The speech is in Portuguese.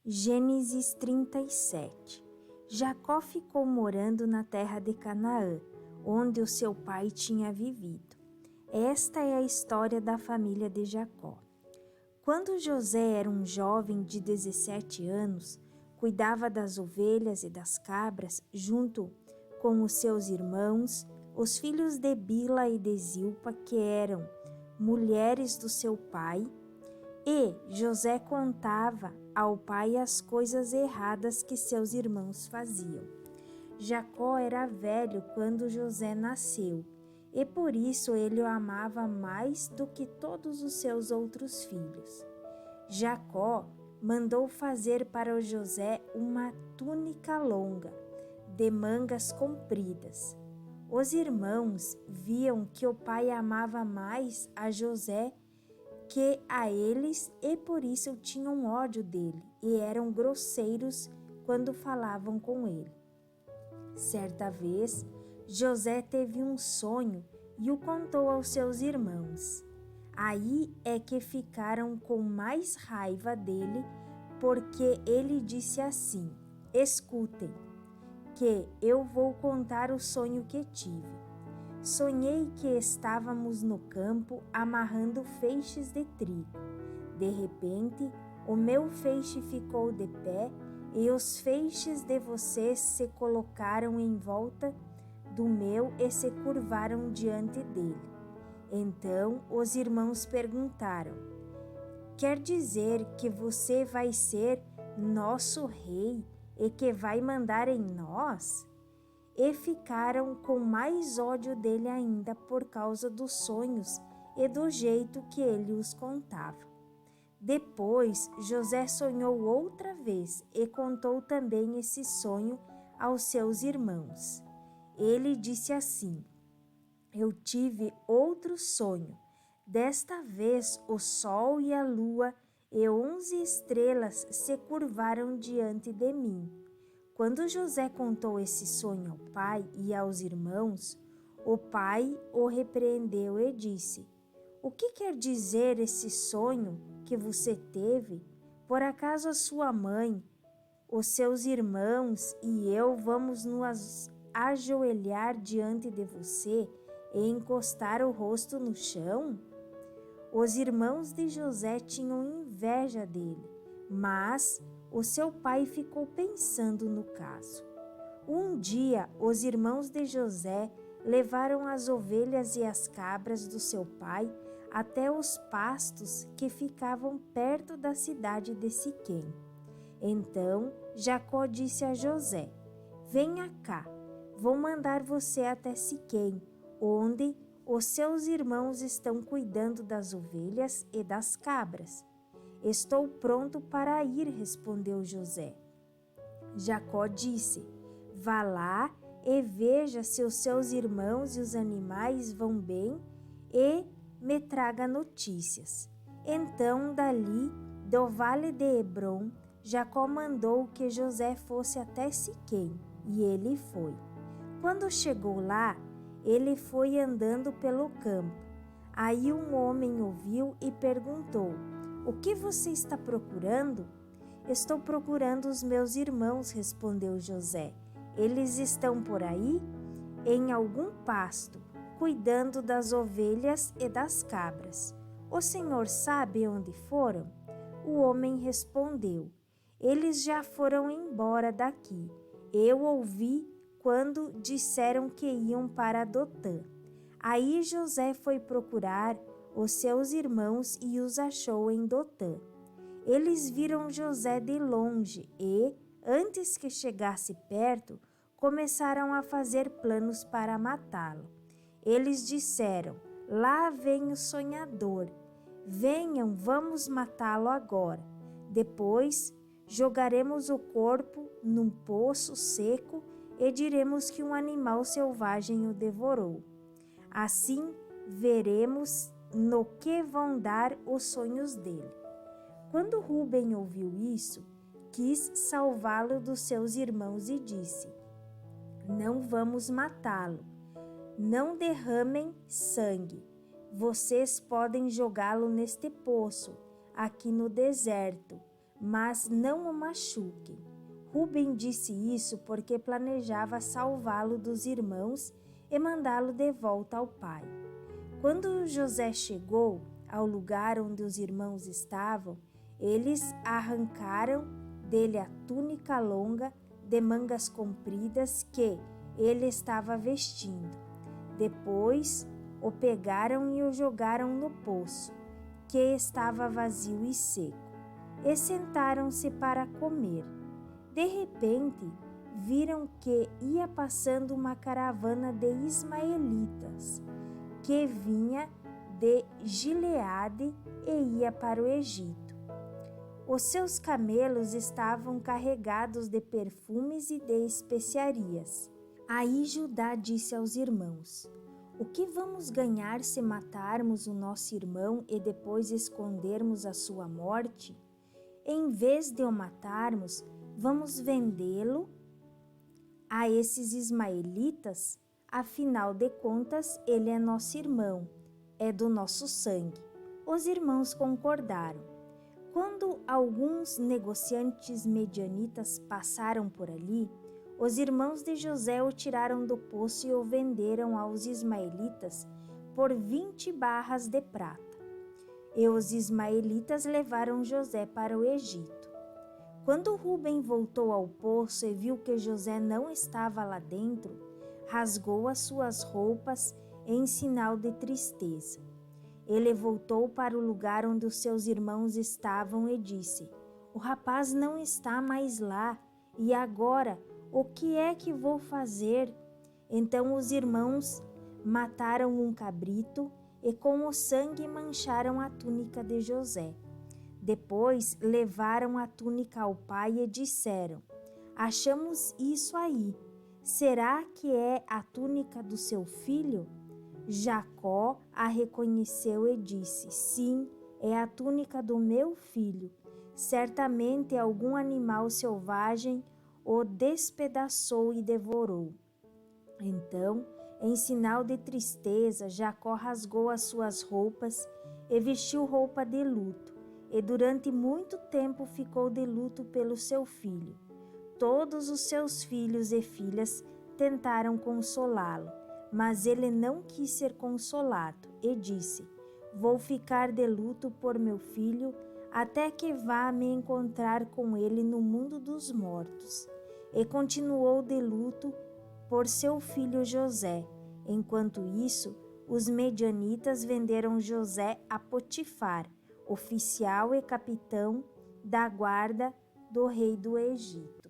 Gênesis 37. Jacó ficou morando na terra de Canaã, onde o seu pai tinha vivido. Esta é a história da família de Jacó. Quando José era um jovem de 17 anos, cuidava das ovelhas e das cabras junto com os seus irmãos, os filhos de Bila e de Zilpa, que eram mulheres do seu pai, e José contava ao pai as coisas erradas que seus irmãos faziam. Jacó era velho quando José nasceu, e por isso ele o amava mais do que todos os seus outros filhos. Jacó mandou fazer para o José uma túnica longa, de mangas compridas. Os irmãos viam que o pai amava mais a José que a eles e por isso tinham ódio dele e eram grosseiros quando falavam com ele. Certa vez, José teve um sonho e o contou aos seus irmãos. Aí é que ficaram com mais raiva dele, porque ele disse assim: escutem, que eu vou contar o sonho que tive. Sonhei que estávamos no campo amarrando feixes de trigo. De repente, o meu feixe ficou de pé e os feixes de vocês se colocaram em volta do meu e se curvaram diante dele. Então os irmãos perguntaram: quer dizer que você vai ser nosso rei e que vai mandar em nós? E ficaram com mais ódio dele ainda por causa dos sonhos e do jeito que ele os contava. Depois, José sonhou outra vez e contou também esse sonho aos seus irmãos. Ele disse assim: eu tive outro sonho. Desta vez, o sol e a lua e 11 estrelas se curvaram diante de mim. Quando José contou esse sonho ao pai e aos irmãos, o pai o repreendeu e disse: o que quer dizer esse sonho que você teve? Por acaso a sua mãe, os seus irmãos e eu vamos nos ajoelhar diante de você e encostar o rosto no chão? Os irmãos de José tinham inveja dele, mas o seu pai ficou pensando no caso. Um dia, os irmãos de José levaram as ovelhas e as cabras do seu pai até os pastos que ficavam perto da cidade de Siquém. Então, Jacó disse a José: venha cá, vou mandar você até Siquém, onde os seus irmãos estão cuidando das ovelhas e das cabras. Estou pronto para ir, respondeu José. Jacó disse: vá lá e veja se os seus irmãos e os animais vão bem e me traga notícias. Então, dali, do vale de Hebrom, Jacó mandou que José fosse até Siquém, e ele foi. Quando chegou lá, ele foi andando pelo campo. Aí um homem o viu e perguntou: o que você está procurando? Estou procurando os meus irmãos, respondeu José. Eles estão por aí? Em algum pasto, cuidando das ovelhas e das cabras. O senhor sabe onde foram? O homem respondeu: eles já foram embora daqui. Eu ouvi quando disseram que iam para Dotã. Aí José foi procurar os seus irmãos e os achou em Dotã. Eles viram José de longe e, antes que chegasse perto, começaram a fazer planos para matá-lo. Eles disseram: lá vem o sonhador. Venham, vamos matá-lo agora. Depois, jogaremos o corpo num poço seco e diremos que um animal selvagem o devorou. Assim, veremos no que vão dar os sonhos dele. Quando Rúben ouviu isso, quis salvá-lo dos seus irmãos e disse: não vamos matá-lo. Não derramem sangue. Vocês podem jogá-lo neste poço, aqui no deserto, mas não o machuquem. Rúben disse isso porque planejava salvá-lo dos irmãos e mandá-lo de volta ao pai. Quando José chegou ao lugar onde os irmãos estavam, eles arrancaram dele a túnica longa de mangas compridas que ele estava vestindo. Depois o pegaram e o jogaram no poço, que estava vazio e seco, e sentaram-se para comer. De repente, viram que ia passando uma caravana de ismaelitas, que vinha de Gileade e ia para o Egito. Os seus camelos estavam carregados de perfumes e de especiarias. Aí Judá disse aos irmãos: O que vamos ganhar se matarmos o nosso irmão e depois escondermos a sua morte? Em vez de o matarmos, vamos vendê-lo a esses ismaelitas? Afinal de contas, ele é nosso irmão, é do nosso sangue. Os irmãos concordaram. Quando alguns negociantes medianitas passaram por ali, os irmãos de José o tiraram do poço e o venderam aos ismaelitas por 20 barras de prata. E os ismaelitas levaram José para o Egito. Quando Rúben voltou ao poço e viu que José não estava lá dentro, rasgou as suas roupas em sinal de tristeza. Ele voltou para o lugar onde os seus irmãos estavam e disse: O rapaz não está mais lá, e agora o que é que vou fazer? Então os irmãos mataram um cabrito e com o sangue mancharam a túnica de José. Depois levaram a túnica ao pai e disseram: Achamos isso aí. Será que é a túnica do seu filho? Jacó a reconheceu e disse: Sim, é a túnica do meu filho. Certamente algum animal selvagem o despedaçou e devorou. Então, em sinal de tristeza, Jacó rasgou as suas roupas e vestiu roupa de luto, e durante muito tempo ficou de luto pelo seu filho. Todos os seus filhos e filhas tentaram consolá-lo, mas ele não quis ser consolado e disse: Vou ficar de luto por meu filho até que vá me encontrar com ele no mundo dos mortos. E continuou de luto por seu filho José. Enquanto isso, os medianitas venderam José a Potifar, oficial e capitão da guarda do rei do Egito.